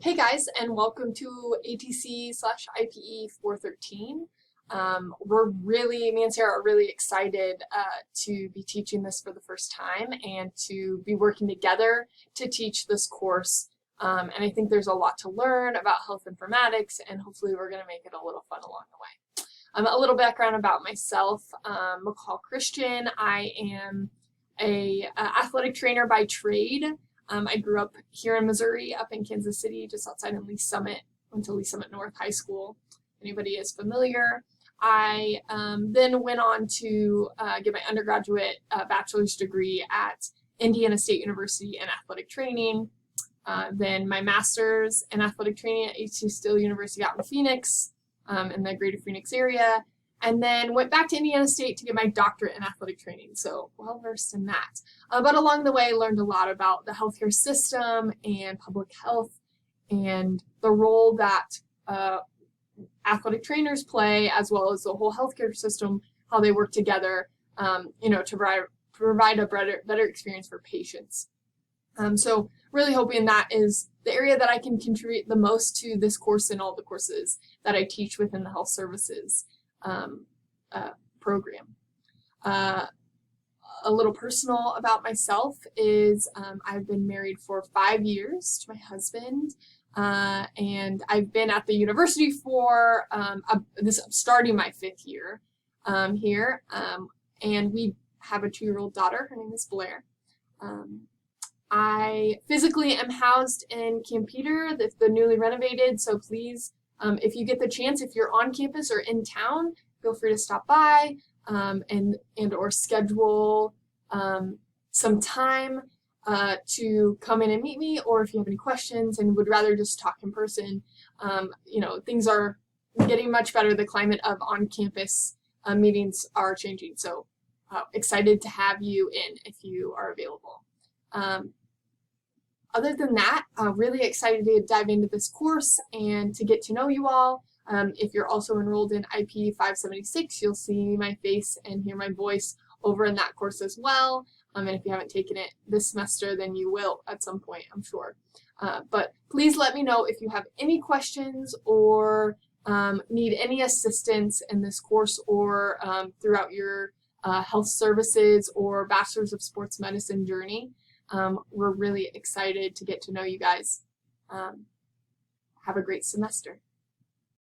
Hey guys, and welcome to ATC/IPE 413. Me and Sarah are really excited to be teaching this for the first time and to be working together to teach this course. And I think there's a lot to learn about health informatics, and hopefully we're going to make it a little fun along the way. A little background about myself. McCall Christian. I am a athletic trainer by trade. I grew up here in Missouri, up in Kansas City, just outside of Lee Summit. Went to Lee Summit North High School. Anybody is familiar. I then went on to get my undergraduate bachelor's degree at Indiana State University in athletic training. Then my master's in athletic training at ATC Still University out in Phoenix, in the greater Phoenix area. And then went back to Indiana State to get my doctorate in athletic training, so well versed in that. But along the way, I learned a lot about the healthcare system and public health and the role that athletic trainers play, as well as the whole healthcare system, how they work together, to provide a better experience for patients. So really hoping that is the area that I can contribute the most to this course and all the courses that I teach within the health services program. A little personal about myself is I've been married for 5 years to my husband, and I've been at the university for starting my 5th year here, and we have a 2-year-old daughter. Her name is Blair. I physically am housed in Camp Peter, the newly renovated, so please, if you get the chance, if you're on campus or in town, feel free to stop by and or schedule some time to come in and meet me, or if you have any questions and would rather just talk in person. Things are getting much better. The climate of on-campus meetings are changing, so excited to have you in if you are available. Other than that, really excited to dive into this course and to get to know you all. If you're also enrolled in IPE 576, you'll see my face and hear my voice over in that course as well. And if you haven't taken it this semester, then you will at some point, I'm sure. But please let me know if you have any questions or need any assistance in this course or throughout your health services or Bachelor's of Sports Medicine journey. We're really excited to get to know you guys. Have a great semester.